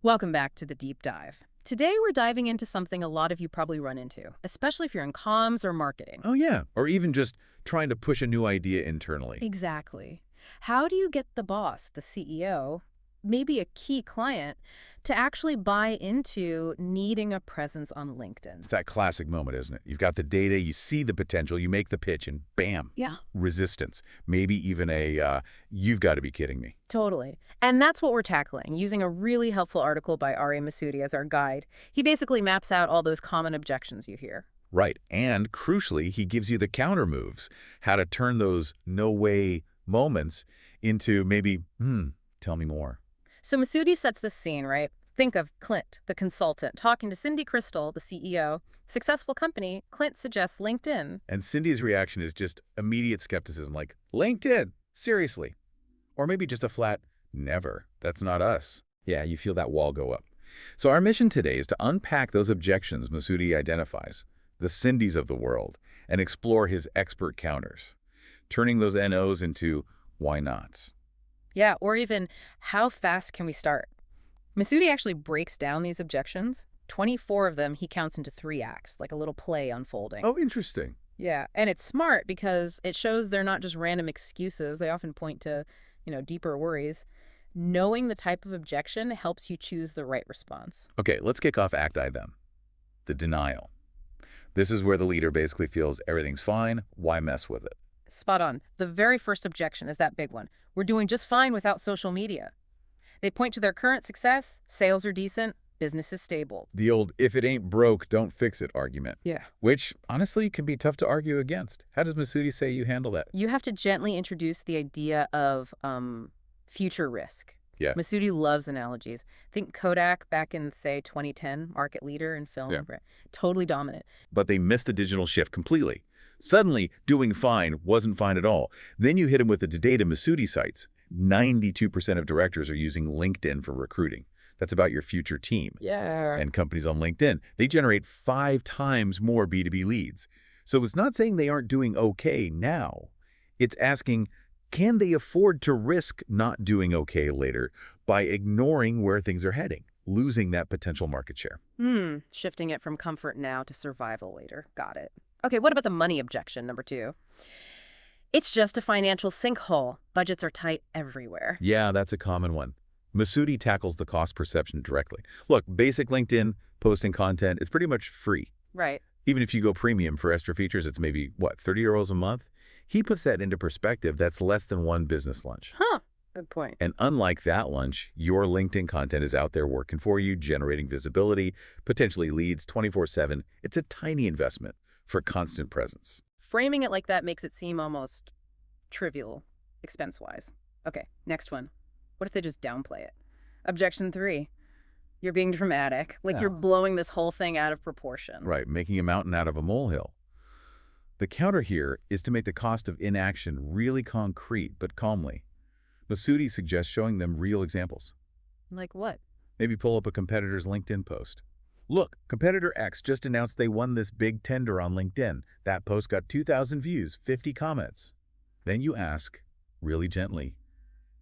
Welcome back to the deep dive. Today we're diving into something a lot of you probably run into, especially if you're in comms or marketing. Oh, yeah. Or even just trying to push a new idea internally. Exactly. How do you get the boss, the CEO, maybe a key client, to actually buy into needing a presence on LinkedIn? It's that classic moment, isn't it? You've got the data, you see the potential, you make the pitch, and bam, Yeah. resistance. Maybe even you've got to be kidding me. Totally. And that's what we're tackling, using a really helpful article by Ari Masudi as our guide. He basically maps out all those common objections you hear. Right. And crucially, he gives you the counter moves, how to turn those no-way moments into maybe, tell me more. So Masudi sets the scene, right? Think of Clint, the consultant, talking to Cindy Crystal, the CEO. Successful company, Clint suggests LinkedIn. And Cindy's reaction is just immediate skepticism, like, LinkedIn? Seriously? Or maybe just a flat, never. That's not us. Yeah, you feel that wall go up. So our mission today is to unpack those objections Masudi identifies, the Cindys of the world, and explore his expert counters, turning those NOs into why nots. Yeah, or even, how fast can we start? Masudi actually breaks down these objections. 24 of them he counts into 3 acts, like a little play unfolding. Oh, interesting. Yeah, and it's smart because it shows they're not just random excuses. They often point to, deeper worries. Knowing the type of objection helps you choose the right response. Okay, let's kick off Act I then. The denial. This is where the leader basically feels everything's fine, why mess with it? Spot on. The very first objection is that big one. We're doing just fine without social media. They point to their current success, sales are decent, business is stable. The old if it ain't broke, don't fix it argument. Yeah. Which, honestly, can be tough to argue against. How does Masudi say you handle that? You have to gently introduce the idea of future risk. Yeah. Masudi loves analogies. Think Kodak back in, say, 2010, market leader in film. Yeah. Totally dominant. But they missed the digital shift completely. Suddenly, doing fine wasn't fine at all. Then you hit him with the data Masudi cites. 92% of directors are using LinkedIn for recruiting. That's about your future team. Yeah. And companies on LinkedIn, they generate 5 times more B2B leads. So it's not saying they aren't doing okay now. It's asking, can they afford to risk not doing okay later by ignoring where things are heading, losing that potential market share? Shifting it from comfort now to survival later. Got it. Okay, what about the money objection, number 2? It's just a financial sinkhole. Budgets are tight everywhere. Yeah, that's a common one. Masudi tackles the cost perception directly. Look, basic LinkedIn posting content is pretty much free. Right. Even if you go premium for extra features, it's maybe, what, €30 a month? He puts that into perspective. That's less than one business lunch. Huh. Good point. And unlike that lunch, your LinkedIn content is out there working for you, generating visibility, potentially leads 24/7. It's a tiny investment for constant presence. Framing it like that makes it seem almost trivial, expense-wise. Okay, next one. What if they just downplay it? Objection 3. You're being dramatic. Like you're blowing this whole thing out of proportion. Right, making a mountain out of a molehill. The counter here is to make the cost of inaction really concrete, but calmly. Masudi suggests showing them real examples. Like what? Maybe pull up a competitor's LinkedIn post. Look, competitor X just announced they won this big tender on LinkedIn. That post got 2,000 views, 50 comments. Then you ask, really gently,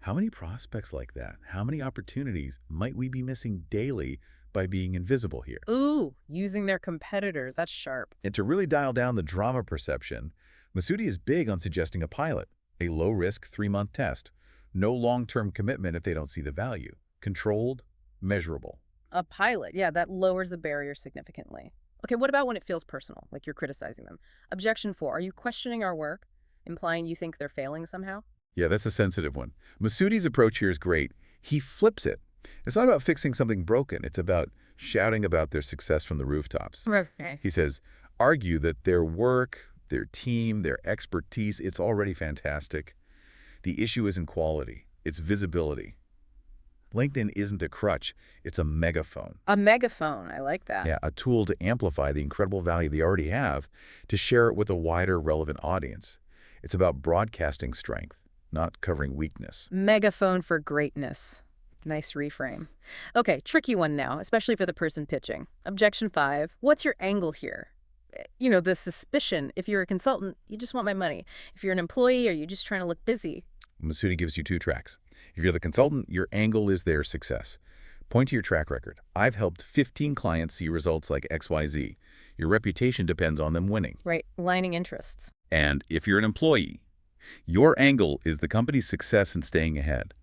how many prospects like that, how many opportunities might we be missing daily by being invisible here? Ooh, using their competitors. That's sharp. And to really dial down the drama perception, Masudi is big on suggesting a pilot, a low-risk 3-month test. No long-term commitment if they don't see the value. Controlled, measurable. A pilot. Yeah, that lowers the barrier significantly. Okay, what about when it feels personal, like you're criticizing them? Objection 4. Are you questioning our work, implying you think they're failing somehow? Yeah, that's a sensitive one. Masudi's approach here is great. He flips it. It's not about fixing something broken. It's about shouting about their success from the rooftops. Okay. He says, argue that their work, their team, their expertise, it's already fantastic. The issue isn't quality. It's visibility. LinkedIn isn't a crutch. It's a megaphone. A megaphone. I like that. Yeah, a tool to amplify the incredible value they already have, to share it with a wider, relevant audience. It's about broadcasting strength, not covering weakness. Megaphone for greatness. Nice reframe. Okay, tricky one now, especially for the person pitching. Objection 5. What's your angle here? The suspicion. If you're a consultant, you just want my money. If you're an employee, are you just trying to look busy? Masudi gives you 2 tracks. If you're the consultant, your angle is their success. Point to your track record. I've helped 15 clients see results like XYZ. Your reputation depends on them winning. Right, aligning interests. And if you're an employee, your angle is the company's success in staying ahead.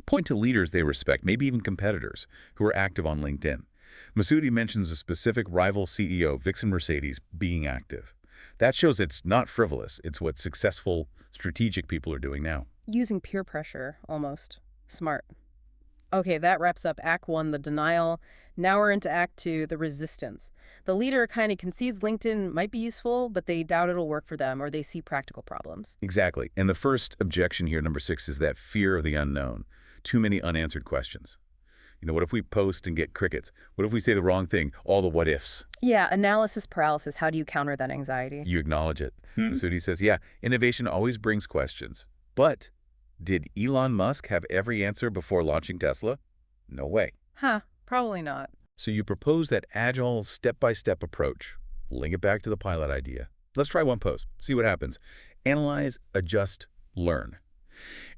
Point to leaders they respect, maybe even competitors, who are active on LinkedIn. Masudi mentions a specific rival CEO, Vixen Mercedes, being active. That shows it's not frivolous. It's what successful, strategic people are doing now. Using peer pressure, almost. Smart. Okay, that wraps up Act 1, the denial. Now we're into Act 2, the resistance. The leader kind of concedes LinkedIn might be useful, but they doubt it'll work for them or they see practical problems. Exactly. And the first objection here, number 6, is that fear of the unknown. Too many unanswered questions. What if we post and get crickets? What if we say the wrong thing? All the what ifs. Yeah, analysis paralysis. How do you counter that anxiety? You acknowledge it. Masudi says, yeah, innovation always brings questions. But did Elon Musk have every answer before launching Tesla? No way. Huh, probably not. So you propose that agile, step-by-step approach. Link it back to the pilot idea. Let's try one post. See what happens. Analyze, adjust, learn.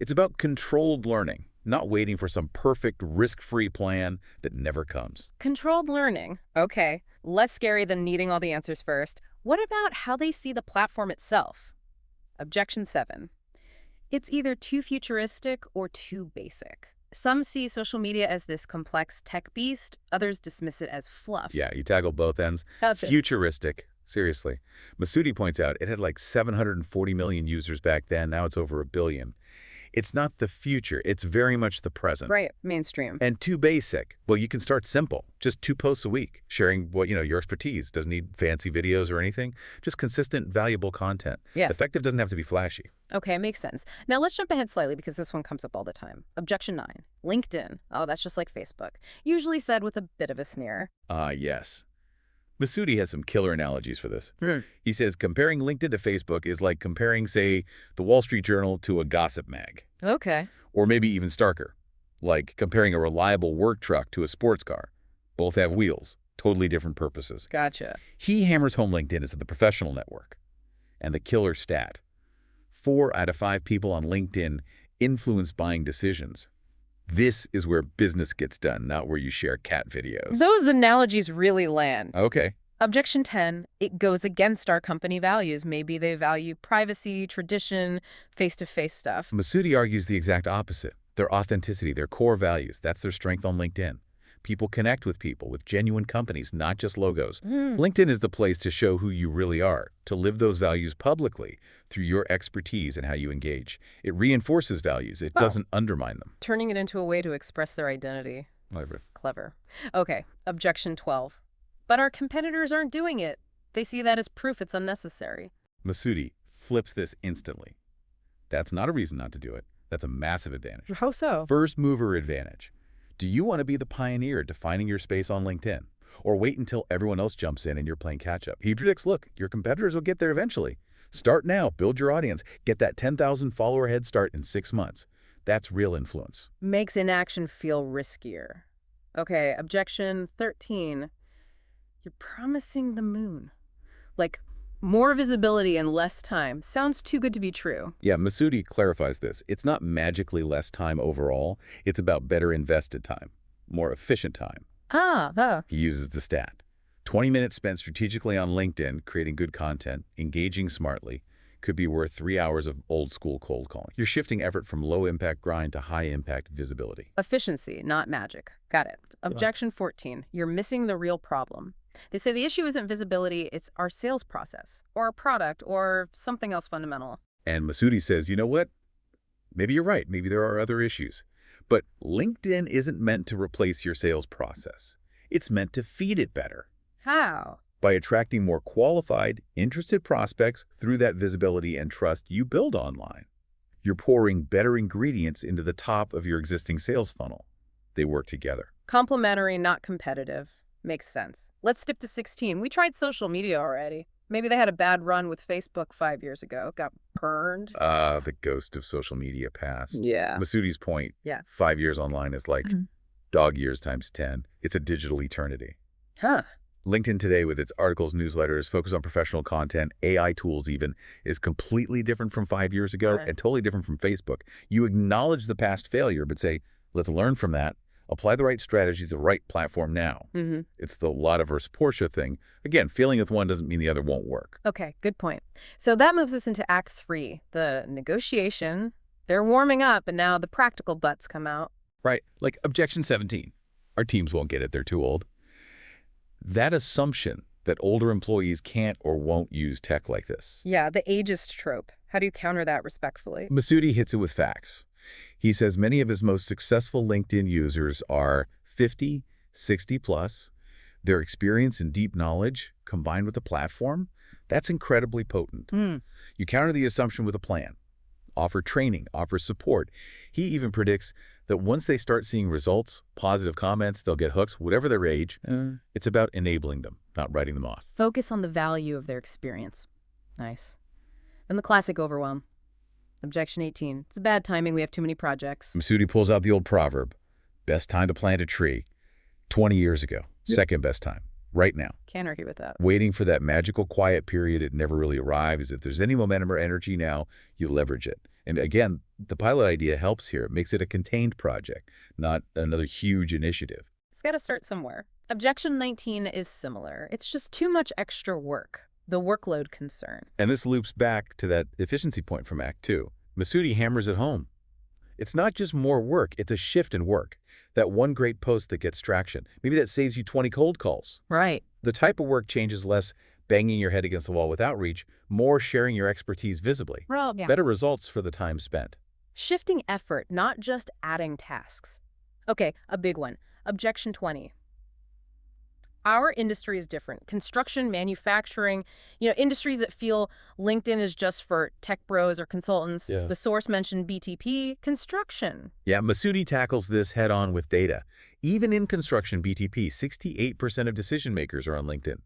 It's about controlled learning, not waiting for some perfect, risk-free plan that never comes. Controlled learning. Okay, less scary than needing all the answers first. What about how they see the platform itself? Objection 7. It's either too futuristic or too basic. Some see social media as this complex tech beast. Others dismiss it as fluff. Yeah, you tackle both ends. Futuristic. Seriously. Masudi points out it had like 740 million users back then. Now it's over 1 billion. It's not the future. It's very much the present. Right, mainstream. And too basic. Well, you can start simple. Just 2 posts a week, sharing what, your expertise. Doesn't need fancy videos or anything. Just consistent, valuable content. Yeah. Effective doesn't have to be flashy. Okay, makes sense. Now let's jump ahead slightly because this one comes up all the time. Objection 9. LinkedIn. Oh, that's just like Facebook. Usually said with a bit of a sneer. Yes. Masudi has some killer analogies for this. He says comparing LinkedIn to Facebook is like comparing, say, the Wall Street Journal to a gossip mag. Okay. Or maybe even starker, like comparing a reliable work truck to a sports car. Both have wheels, totally different purposes. Gotcha. He hammers home LinkedIn as the professional network. And the killer stat: 4 out of 5 people on LinkedIn influence buying decisions. This is where business gets done, not where you share cat videos. Those analogies really land. Okay. Objection 10, it goes against our company values. Maybe they value privacy, tradition, face-to-face stuff. Masudi argues the exact opposite. Their authenticity, their core values, that's their strength on LinkedIn. People connect with people, with genuine companies, not just logos. LinkedIn is the place to show who you really are, to live those values publicly through your expertise and how you engage. It reinforces values. It doesn't undermine them. Turning it into a way to express their identity. Clever. Okay, objection 12. But our competitors aren't doing it. They see that as proof it's unnecessary. Masudi flips this instantly. That's not a reason not to do it. That's a massive advantage. How so? First mover advantage. Do you want to be the pioneer defining your space on LinkedIn? Or wait until everyone else jumps in and you're playing catch-up? He predicts, look, your competitors will get there eventually. Start now, build your audience, get that 10,000 follower head start in 6 months. That's real influence. Makes inaction feel riskier. Okay, objection 13. You're promising the moon. Like, more visibility in less time. Sounds too good to be true. Yeah, Masudi clarifies this. It's not magically less time overall. It's about better invested time, more efficient time. He uses the stat. 20 minutes spent strategically on LinkedIn, creating good content, engaging smartly, could be worth 3 hours of old-school cold calling. You're shifting effort from low-impact grind to high-impact visibility. Efficiency, not magic. Got it. Objection 14. You're missing the real problem. They say the issue isn't visibility, it's our sales process, or our product, or something else fundamental. And Masudi says, you know what? Maybe you're right. Maybe there are other issues. But LinkedIn isn't meant to replace your sales process. It's meant to feed it better. How? By attracting more qualified, interested prospects through that visibility and trust you build online. You're pouring better ingredients into the top of your existing sales funnel. They work together. Complementary, not competitive. Makes sense. Let's skip to 16. We tried social media already. Maybe they had a bad run with Facebook 5 years ago. Got burned. The ghost of social media passed. Yeah. Masudi's point. Yeah. 5 years online is like dog years times 10. It's a digital eternity. Huh. LinkedIn today, with its articles, newsletters, focus on professional content, AI tools even, is completely different from 5 years ago and totally different from Facebook. You acknowledge the past failure, but say, let's learn from that, Apply the right strategy to the right platform now. Mm-hmm. It's the Lotta versus Porsche thing. Again, failing with one doesn't mean the other won't work. Okay, good point. So that moves us into Act 3, the negotiation. They're warming up, and now the practical butts come out. Right, like objection 17. Our teams won't get it, they're too old. That assumption that older employees can't or won't use tech like this. Yeah, the ageist trope. How do you counter that respectfully? Masudi hits it with facts. He says many of his most successful LinkedIn users are 50, 60 plus. Their experience and deep knowledge combined with the platform, that's incredibly potent. You counter the assumption with a plan. Offer training, offer support. He even predicts that once they start seeing results, positive comments, they'll get hooks, whatever their age. It's about enabling them, not writing them off. Focus on the value of their experience. Nice. Then the classic overwhelm. Objection 18. It's bad timing. We have too many projects. Masudi pulls out the old proverb, best time to plant a tree, 20 years ago. Second best time, right now. Can't argue with that. Waiting for that magical quiet period, it never really arrives. If there's any momentum or energy now, you leverage it. And again, the pilot idea helps here. It makes it a contained project, not another huge initiative. It's got to start somewhere. Objection 19 is similar. It's just too much extra work. The workload concern. And this loops back to that efficiency point from Act 2. Masudi hammers it home. It's not just more work, it's a shift in work. That one great post that gets traction. Maybe that saves you 20 cold calls. Right. The type of work changes less banging your head against the wall with outreach, more sharing your expertise visibly. Well, yeah. Better results for the time spent. Shifting effort, not just adding tasks. Okay, a big one. Objection 20. Our industry is different. Construction, manufacturing, industries that feel LinkedIn is just for tech bros or consultants. Yeah. The source mentioned BTP, construction. Yeah, Masudi tackles this head on with data. Even in construction BTP, 68% of decision makers are on LinkedIn.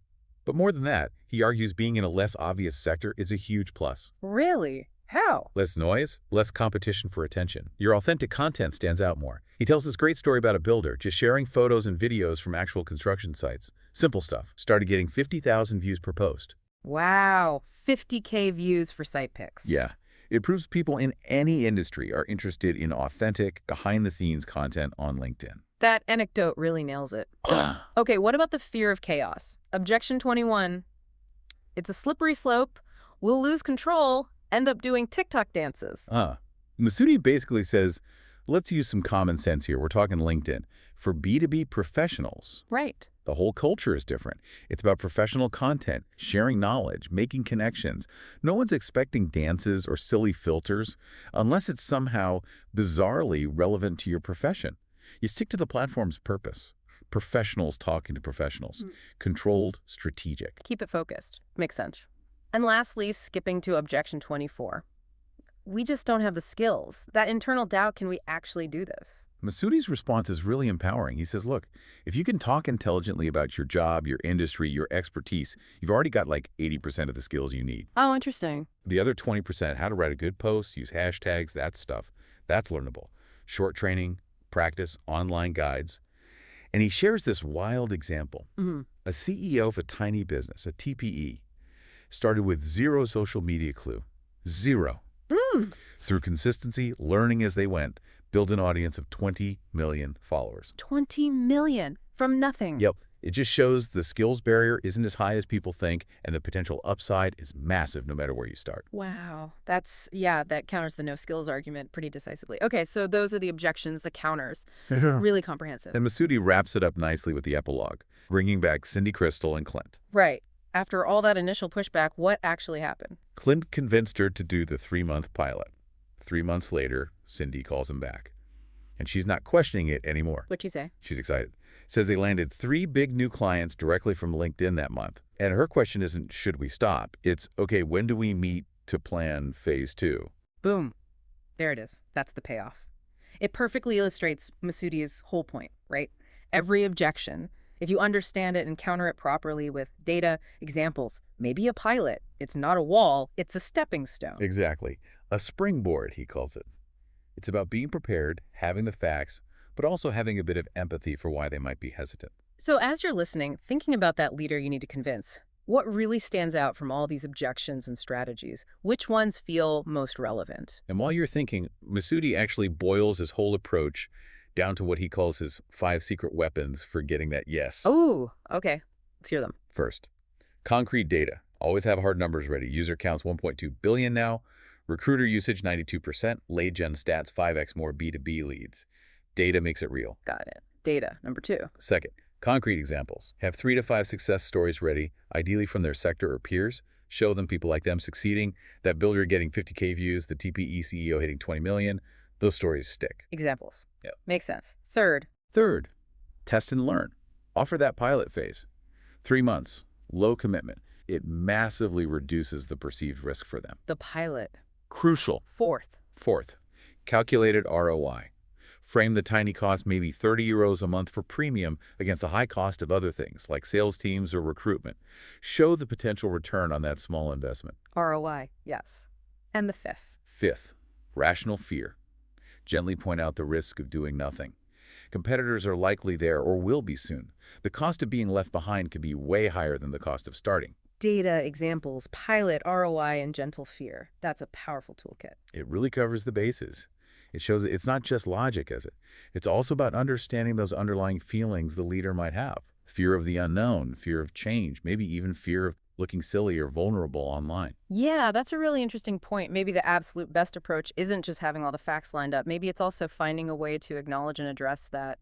But more than that, he argues being in a less obvious sector is a huge plus. Really? How? Less noise, less competition for attention. Your authentic content stands out more. He tells this great story about a builder just sharing photos and videos from actual construction sites. Simple stuff. Started getting 50,000 views per post. Wow. 50K views for site pics. Yeah. It proves people in any industry are interested in authentic, behind-the-scenes content on LinkedIn. That anecdote really nails it. Okay, what about the fear of chaos? Objection 21. It's a slippery slope. We'll lose control, end up doing TikTok dances. Masudi basically says, let's use some common sense here. We're talking LinkedIn. For B2B professionals, Right. the whole culture is different. It's about professional content, sharing knowledge, making connections. No one's expecting dances or silly filters unless it's somehow bizarrely relevant to your profession. You stick to the platform's purpose. Professionals talking to professionals. Controlled, strategic. Keep it focused. Makes sense. And lastly, skipping to objection 24. We just don't have the skills. That internal doubt, can we actually do this? Masudi's response is really empowering. He says, look, if you can talk intelligently about your job, your industry, your expertise, you've already got like 80% of the skills you need. Oh, interesting. The other 20%, how to write a good post, use hashtags, that stuff, that's learnable. Short training, practice, online guides. And he shares this wild example. A CEO of a tiny business, a TPE, started with zero social media clue. Zero. Through consistency, learning as they went, build an audience of 20 million followers. 20 million from nothing. Yep. It just shows the skills barrier isn't as high as people think, and the potential upside is massive no matter where you start. Wow. That counters the no skills argument pretty decisively. Okay, so those are the objections, the counters. Really comprehensive. And Masudi wraps it up nicely with the epilogue, bringing back Cindy Crystal and Clint. Right. After all that initial pushback, what actually happened? Clint convinced her to do the 3-month pilot. 3 months later, Cindy calls him back. And she's not questioning it anymore. What'd you say? She's excited. Says they landed 3 big new clients directly from LinkedIn that month. And her question isn't, should we stop? It's, okay, when do we meet to plan phase 2? Boom. There it is. That's the payoff. It perfectly illustrates Masudi's whole point, right? Every objection, if you understand it and counter it properly with data, examples, maybe a pilot, it's not a wall, it's a stepping stone. Exactly. A springboard, he calls it. It's about being prepared, having the facts, but also having a bit of empathy for why they might be hesitant. So as you're listening, thinking about that leader you need to convince, what really stands out from all these objections and strategies? Which ones feel most relevant? And while you're thinking, Masudi actually boils his whole approach down to what he calls his 5 secret weapons for getting that yes. Oh, okay. Let's hear them. First, concrete data. Always have hard numbers ready. User counts 1.2 billion now. Recruiter usage 92%. Lead gen stats 5x more B2B leads. Data makes it real. Got it. Data, number 2. Second, concrete examples. Have 3 to 5 success stories ready, ideally from their sector or peers. Show them people like them succeeding. That builder getting 50K views, the TPE CEO hitting 20 million. Those stories stick. Examples. Yep. Makes sense. Third, Test and learn. Offer that pilot phase. 3 months, low commitment. It massively reduces the perceived risk for them. the pilot. Crucial. Fourth, Calculated ROI. Frame the tiny cost, maybe 30 euros a month for premium, against the high cost of other things, like sales teams or recruitment. Show the potential return on that small investment. ROI, yes. And the Fifth, rational fear. Gently point out the risk of doing nothing. Competitors are likely there or will be soon. The cost of being left behind could be way higher than the cost of starting. data, examples, pilot, ROI, and gentle fear. That's a powerful toolkit. It really covers the bases. It shows that it's not just logic, is it? It's also about understanding those underlying feelings the leader might have. Fear of the unknown, fear of change, maybe even fear of looking silly or vulnerable online. Yeah, that's a really interesting point. Maybe the absolute best approach isn't just having all the facts lined up. Maybe it's also finding a way to acknowledge and address that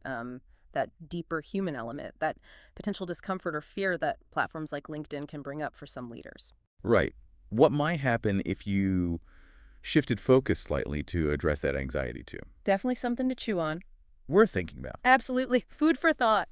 deeper human element, that potential discomfort or fear that platforms like LinkedIn can bring up for some leaders. Right. What might happen if you shifted focus slightly to address that anxiety too? Definitely something to chew on. We're thinking about. Absolutely. Food for thought.